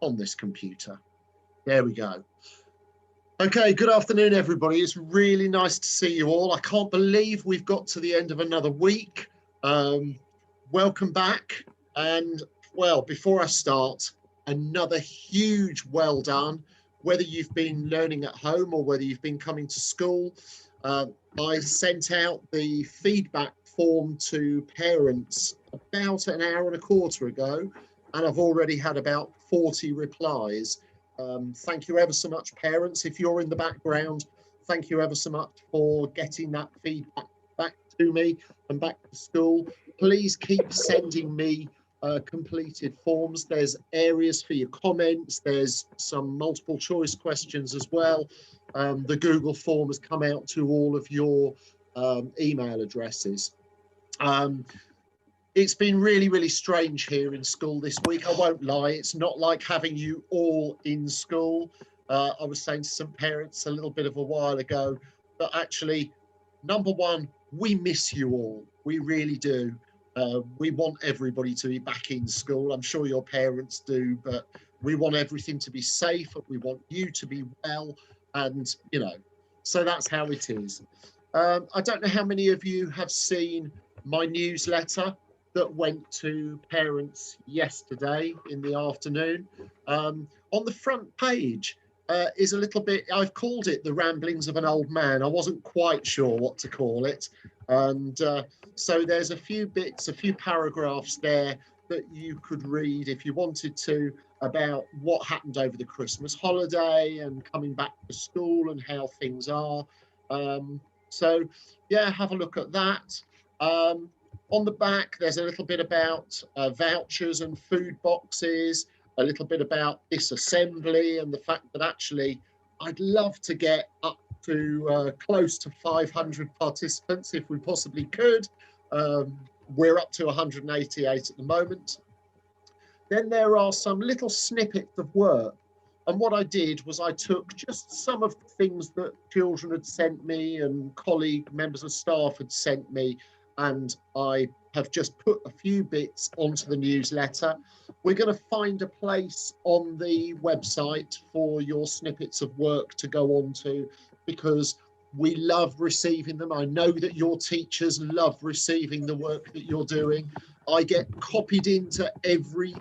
on this computer. There we go. Okay, good afternoon, everybody. It's really nice to see you all. I can't believe we've got to the end of another week. Welcome back. And well, before I start, another huge well done. Whether you've been learning at home or whether you've been coming to school, I sent out the feedback form to parents about an hour and a quarter ago, and I've already had about 40 replies. Thank you ever so much, parents. If you're in the background, thank you ever so much for getting that feedback back to me and back to school. Please keep sending me completed forms. There's areas for your comments. There's some multiple choice questions as well. The Google form has come out to all of your email addresses. It's been really, really strange here in school this week. I won't lie. It's not like having you all in school. I was saying to some parents a little bit of a while ago that actually, number one, we miss you all. We really do. We want everybody to be back in school. I'm sure your parents do, but we want everything to be safe. We want you to be well. And, you know, so that's how it is. I don't know how many of you have seen my newsletter that went to parents yesterday in the afternoon. On the front page is a little bit, I've called it the ramblings of an old man. I wasn't quite sure what to call it. And so there's a few bits, a few paragraphs there that you could read if you wanted to about what happened over the Christmas holiday and coming back to school and how things are. So yeah, have a look at that. On the back, there's a little bit about vouchers and food boxes, a little bit about disassembly and the fact that actually I'd love to get up to close to 500 participants if we possibly could. We're up to 188 at the moment. Then there are some little snippets of work. And what I did was I took just some of the things that children had sent me and colleague members of staff had sent me, and I have just put a few bits onto the newsletter. We're going to find a place on the website for your snippets of work to go on to, because we love receiving them. I know that your teachers love receiving the work that you're doing. I get copied into every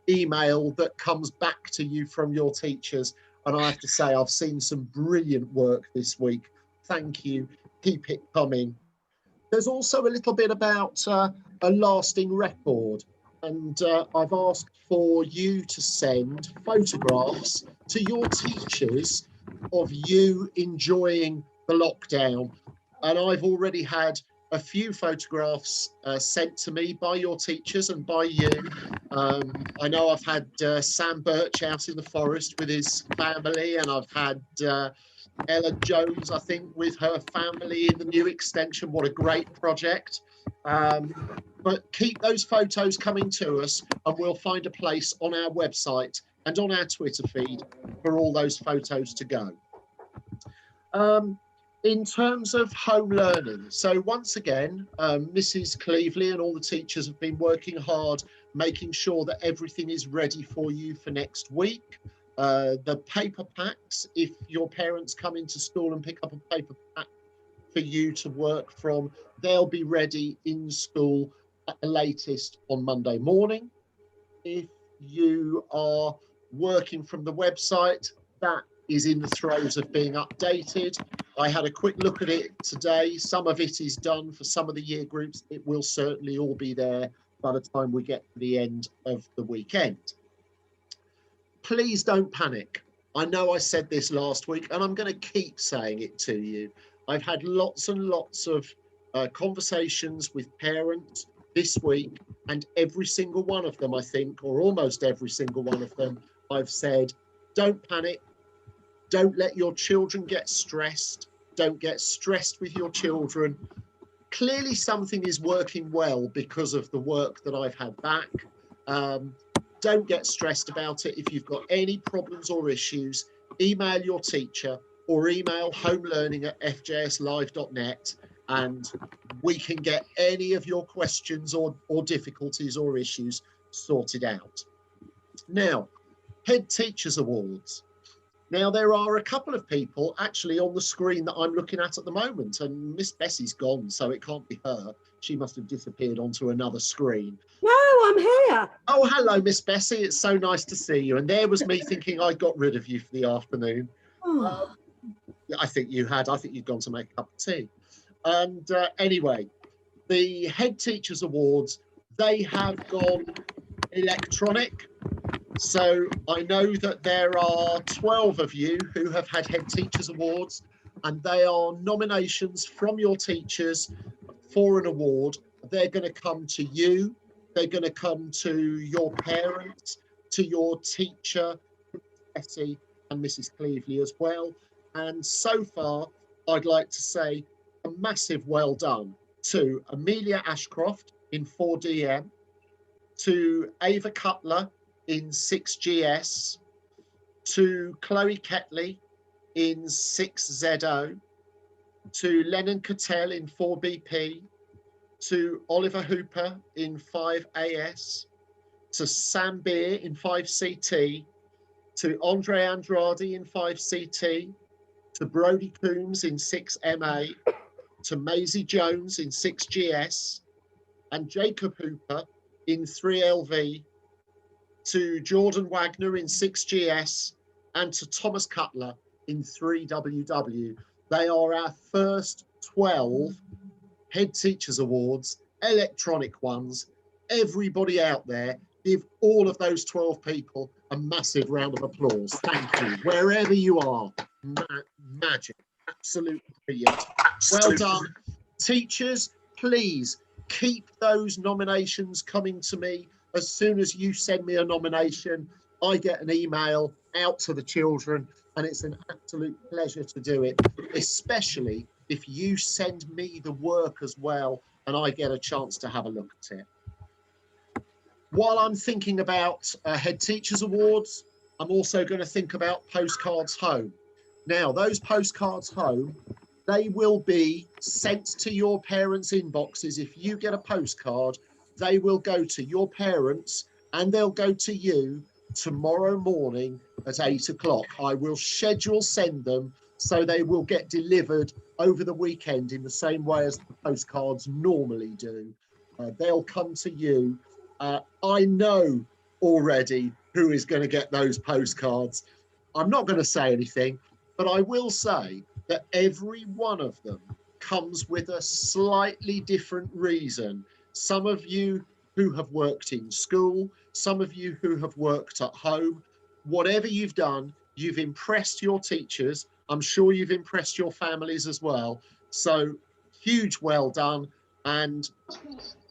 email that comes back to you from your teachers, and I have to say I've seen some brilliant work this week. Thank you. Keep it coming. There's also a little bit about a lasting record, and I've asked for you to send photographs to your teachers of you enjoying the lockdown. And I've already had a few photographs sent to me by your teachers and by you. I know I've had Sam Birch out in the forest with his family, and I've had Ella Jones, I think, with her family in the new extension. What a great project. But keep those photos coming to us, and we'll find a place on our website and on our Twitter feed for all those photos to go. In terms of home learning, so once again, Mrs. Cleveley and all the teachers have been working hard, making sure that everything is ready for you for next week. The paper packs, if your parents come into school and pick up a paper pack for you to work from, they'll be ready in school at the latest on Monday morning. If you are working from the website, that is in the throes of being updated. I had a quick look at it today. Some of it is done for some of the year groups. It will certainly all be there by the time we get to the end of the weekend. Please don't panic. I know I said this last week, and I'm going to keep saying it to you. I've had lots and lots of conversations with parents this week, and every single one of them, I think, or almost every single one of them, I've said, don't panic. Don't let your children get stressed. Don't get stressed with your children. Clearly something is working well because of the work that I've had back. Don't get stressed about it. If you've got any problems or issues, email your teacher or email homelearning@fjslive.net, and we can get any of your questions or difficulties or issues sorted out. Now, Head Teachers Awards. Now, there are a couple of people actually on the screen that I'm looking at the moment, and Miss Bessie's gone, so it can't be her. She must have disappeared onto another screen. No, I'm here. Oh, hello, Miss Bessie. It's so nice to see you. And there was me thinking I got rid of you for the afternoon. Oh. I think you had. I think you'd gone to make a cup of tea. And anyway, the Head Teachers Awards, they have gone electronic. So I know that there are 12 of you who have had Head Teachers Awards, and they are nominations from your teachers for an award. They're going to come to you. They're going to come to your parents, to your teacher, Bessie and Mrs. Cleveley as well. And so far, I'd like to say a massive well done to Amelia Ashcroft in 4DM, to Ava Cutler in 6GS, to Chloe Ketley in 6ZO, to Lennon Cattell in 4BP, to Oliver Hooper in 5AS, to Sam Beer in 5CT, to Andre Andrade in 5CT, to Brodie Coombs in 6MA, to Maisie Jones in 6GS, and Jacob Hooper in 3LV, to Jordan Wagner in 6GS, and to Thomas Cutler in 3WW. They are our first 12 Head Teachers Awards, electronic ones. Everybody out there, give all of those 12 people a massive round of applause. Thank you. Wherever you are, magic, absolute brilliant. Well done. Teachers, please keep those nominations coming to me. As soon as you send me a nomination, I get an email out to the children, and it's an absolute pleasure to do it, especially if you send me the work as well and I get a chance to have a look at it. While I'm thinking about Head Teachers Awards, I'm also going to think about postcards home. Now, those postcards home, they will be sent to your parents' inboxes. If you get a postcard, they will go to your parents and they'll go to you tomorrow morning at 8 o'clock. I will schedule send them so they will get delivered over the weekend in the same way as the postcards normally do. They'll come to you. I know already who is going to get those postcards. I'm not going to say anything, but I will say that every one of them comes with a slightly different reason. Some of you who have worked in school, some of you who have worked at home, whatever you've done, you've impressed your teachers. I'm sure you've impressed your families as well. So huge well done. And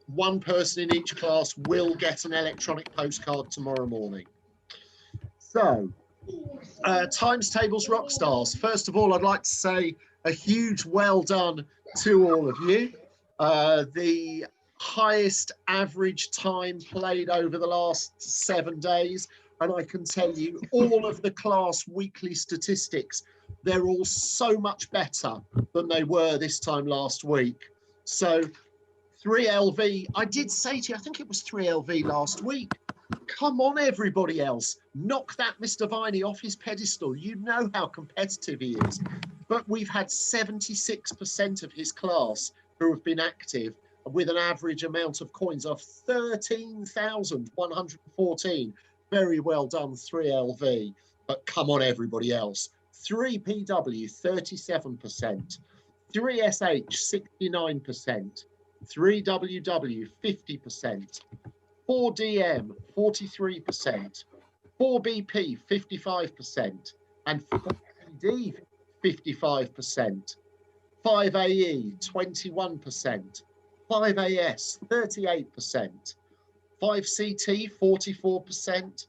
one person in each class will get an electronic postcard tomorrow morning. So, Times Tables Rock Stars. First of all, I'd like to say a huge well done to all of you. The highest average time played over the last 7 days. And I can tell you all of the class weekly statistics, they're all so much better than they were this time last week. So 3LV, I did say to you, I think it was 3LV last week. Come on, everybody else. Knock that Mr. Viney off his pedestal. You know how competitive he is. But we've had 76% of his class who have been active with an average amount of coins of 13,114. Very well done, 3LV. But come on, everybody else. 3PW, 37%. 3SH, 69%. 3WW, 50%. 4DM, 43%. 4BP, 55%. And 4PD, 55%. 5AE, 21%. 5AS, 38%. 5CT, 44%.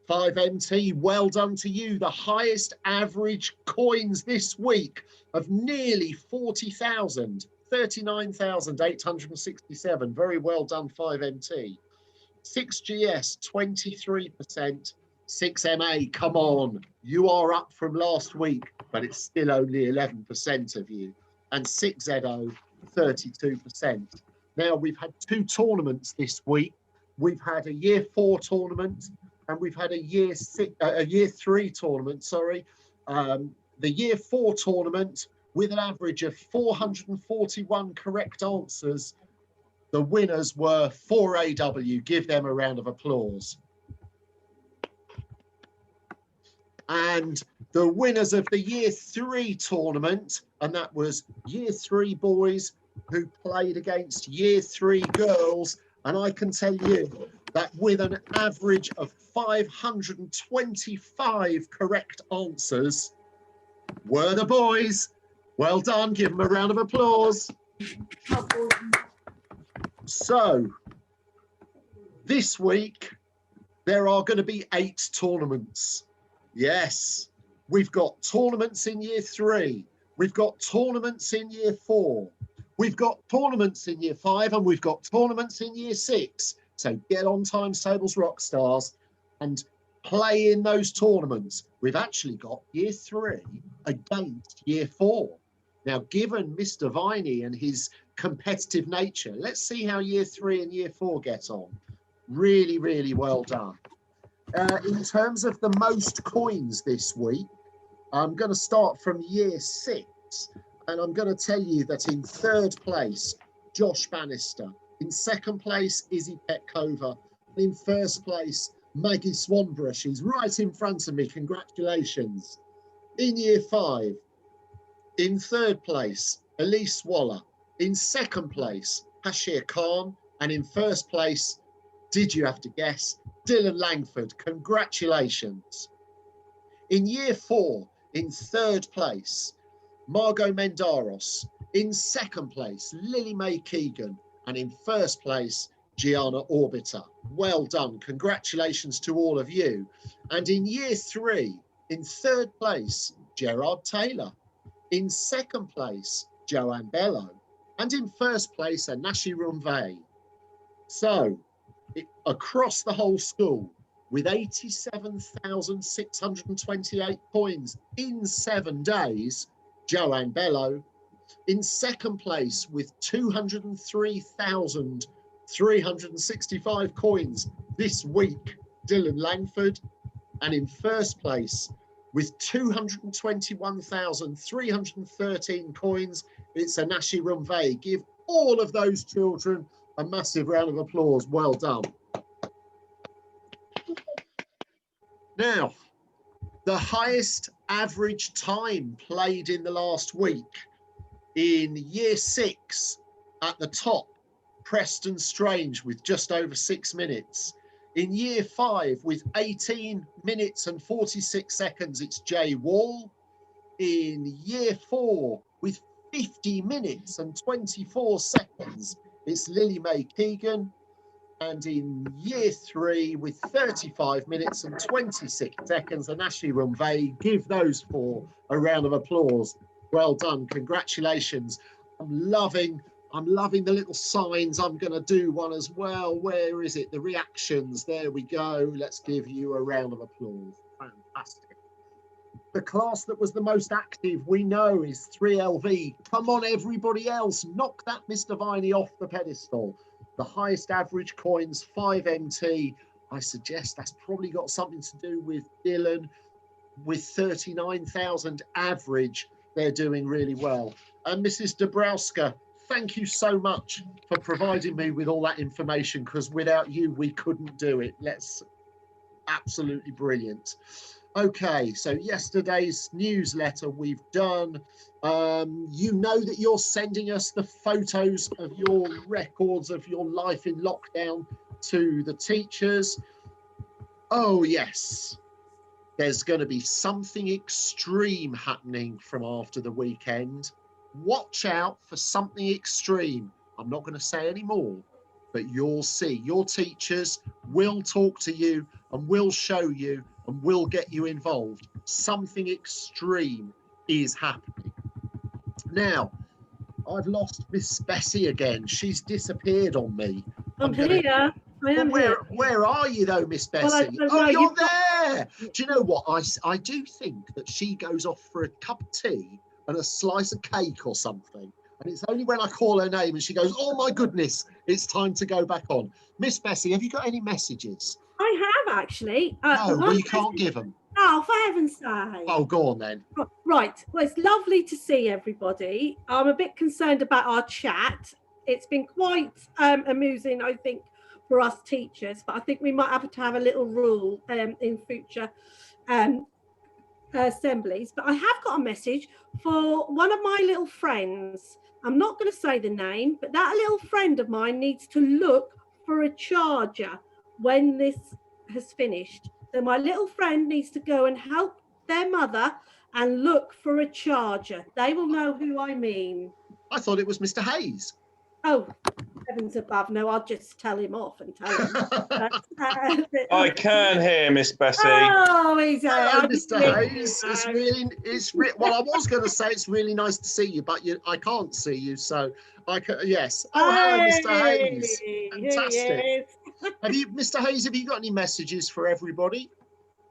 5MT, well done to you. The highest average coins this week of nearly 40,000, 39,867. Very well done, 5MT. 6GS, 23%. 6MA, come on. You are up from last week, but it's still only 11% of you. And 6ZO, 32%. Now, we've had 2 tournaments this week. We've had a Year 4 tournament and we've had a year 3 tournament, sorry. The year 4 tournament with an average of 441 correct answers. The winners were 4AW. Give them a round of applause. And the winners of the year 3 tournament, and that was year 3 boys who played against year 3 girls. And I can tell you that with an average of 525 correct answers, were the boys. Well done. Give them a round of applause. So this week, there are going to be 8 tournaments. Yes, we've got tournaments in year 3. We've got tournaments in year 4. We've got tournaments in year 5, and we've got tournaments in year 6. So get on Times Tables Rockstars and play in those tournaments. We've actually got year 3 against year 4. Now, given Mr. Viney and his competitive nature, let's see how year 3 and year 4 get on. Really, really well done. In terms of the most coins this week, I'm going to start from year 6, and I'm going to tell you that in 3rd place, Josh Bannister. In 2nd place, Izzy Petkova. And in 1st place, Maggie Swanborough. She's right in front of me. Congratulations. In year 5, in 3rd place, Elise Waller. In 2nd place, Hashir Khan. And in 1st place, did you have to guess, Dylan Langford. Congratulations. In year 4, in 3rd place, Margot Mendaros. In 2nd place, Lily Mae Keegan. And in 1st place, Gianna Orbiter. Well done. Congratulations to all of you. And in year 3, in 3rd place, Gerard Taylor. In 2nd place, Joanne Bello. And in 1st place, Anashi Rumvei. So, across the whole school, with 87,628 coins in 7 days, Joanne Bello. In 2nd place with 203,365 coins this week, Dylan Langford. And in 1st place with 221,313 coins, it's Anashi Rumvei. Give all of those children a massive round of applause. Well done. Now, the highest average time played in the last week. In year 6, at the top, Preston Strange with just over 6 minutes. In year 5, with 18 minutes and 46 seconds, it's Jay Wall. In year 4, with 50 minutes and 24 seconds, it's Lily Mae Keegan. And in year 3, with 35 minutes and 26 seconds, Anashi Rumvei. Give those 4 a round of applause. Well done. Congratulations. I'm loving the little signs. I'm going to do one as well. Where is it? The reactions. There we go. Let's give you a round of applause. Fantastic. The class that was the most active, we know, is 3LV. Come on, everybody else. Knock that Mr. Viney off the pedestal. The highest average coins, 5MT. I suggest that's probably got something to do with Dylan. With 39,000 average, they're doing really well. And Mrs. Dabrowska, thank you so much for providing me with all that information, because without you, we couldn't do it. Absolutely brilliant. Okay, so yesterday's newsletter we've done. You know that you're sending us the photos of your records of your life in lockdown to the teachers. Oh, yes. There's going to be something extreme happening from after the weekend. Watch out for something extreme. I'm not going to say any more, but you'll see. Your teachers will talk to you and will show you and will get you involved. Something extreme is happening. Now, I've lost Miss Bessie again. She's disappeared on me. I'm here. I am here. Where are you though, Miss Bessie? Well, you're there. Do you know what? I do think that she goes off for a cup of tea and a slice of cake or something. And it's only when I call her name and she goes, oh my goodness, it's time to go back on. Miss Bessie, have you got any messages? I have actually. No, well, you can't give them. Oh, for heaven's sake. Oh, go on then. Right. Well, it's lovely to see everybody. I'm a bit concerned about our chat. It's been quite amusing, I think, for us teachers, but I think we might have to have a little rule in future assemblies. But I have got a message for one of my little friends. I'm not going to say the name, but that little friend of mine needs to look for a charger when this has finished. So my little friend needs to go and help their mother and look for a charger. They will know who I mean. I thought it was Mr. Hayes. Oh, heavens above. No, I'll just tell him off and tell him. I can hear Miss Bessie. Oh, he's Hello, Mr. Hayes. Well, I was going to say it's really nice to see you, but I can't see you, so I can. Yes. Oh, hello, Mr. Hayes. Fantastic. Mr. Hayes, have you got any messages for everybody?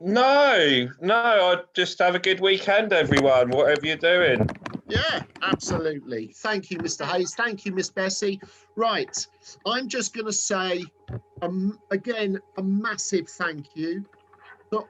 No. I just have a good weekend, everyone. Whatever you're doing. Yeah, absolutely. Thank you, Mr. Hayes. Thank you, Miss Bessie. Right, I'm just going to say, again, a massive thank you to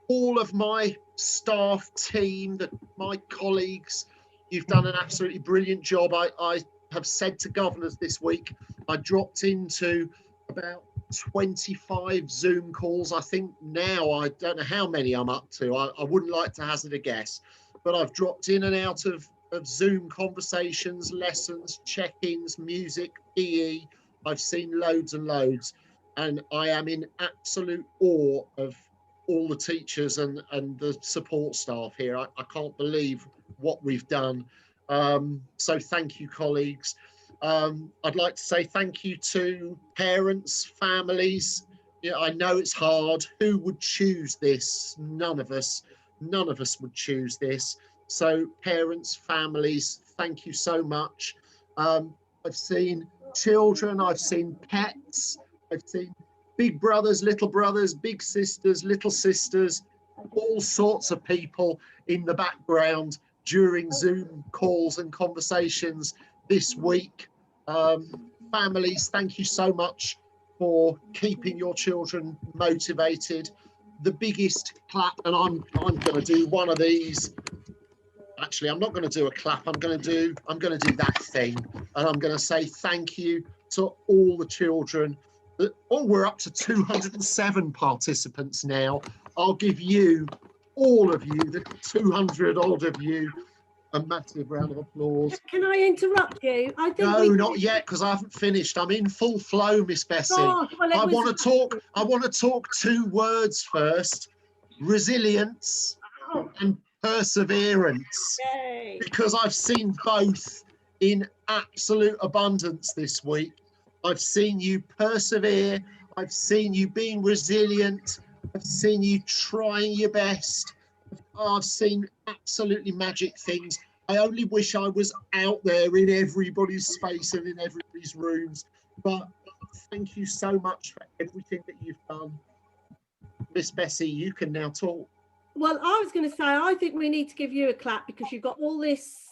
all of my staff team, my colleagues. You've done an absolutely brilliant job. I have said to governors this week, I dropped into about 25 Zoom calls. I think now, I don't know how many I'm up to. I wouldn't like to hazard a guess, but I've dropped in and out of Zoom conversations, lessons, check-ins, music, PE. I've seen loads and loads, and I am in absolute awe of all the teachers and the support staff here. I can't believe what we've done. So thank you, colleagues. I'd like to say thank you to parents, families. Yeah, I know it's hard. Who would choose this? None of us would choose this. So parents, families, thank you so much. I've seen children, I've seen pets, I've seen big brothers, big sisters, little sisters, all sorts of people in the background during Zoom calls and conversations this week. Families, thank you so much for keeping your children motivated. The biggest clap, and I'm going to do one of these. Actually, I'm not going to do a clap. I'm going to do that thing, and I'm going to say thank you to all the children. We're up to 207 participants now. I'll give you, all of you, the 200 odd of you, a massive round of applause. Can I interrupt you? No, not yet, because I haven't finished. I'm in full flow, Miss Bessie. I want to talk 2 words first: resilience and perseverance. Yay. Because I've seen both in absolute abundance this week. I've seen you persevere. I've seen you being resilient. I've seen you trying your best. I've seen absolutely magic things. I only wish I was out there in everybody's space and in everybody's rooms. But thank you so much for everything that you've done. Miss Bessie, you can now talk. Well, I was going to say, I think we need to give you a clap because you've got all this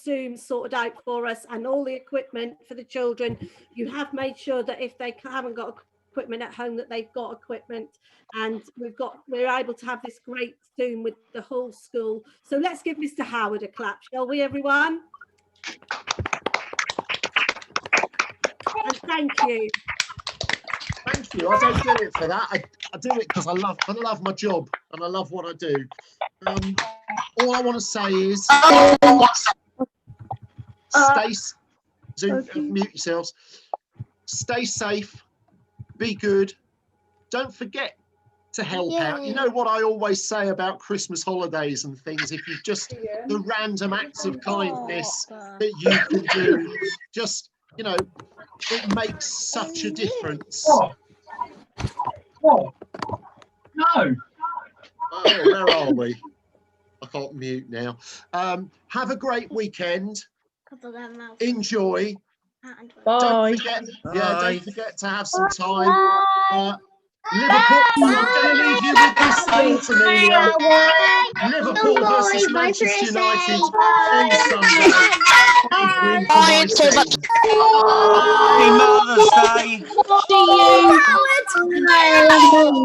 Zoom sorted out for us and all the equipment for the children. You have made sure that if they haven't got equipment at home, that they've got equipment, and we're able to have this great Zoom with the whole school. So let's give Mr. Howard a clap, shall we, everyone? And thank you. Thank you. I don't do it for that. I do it because I love my job and I love what I do. All I want to say is mute yourselves. Stay safe. Be good. Don't forget to help out. You know what I always say about Christmas holidays and things, if you just the random acts of kindness that you can do, just, you know, it makes such a difference. What? No. Oh, where are we? I can't mute now. Have a great weekend. Enjoy. Bye. Don't forget to have some time. Liverpool, I'm going to leave you with this thought, Amelia. Liverpool versus Manchester United on Sunday. Win for my team. Happy Mother's Day. See you. Bye.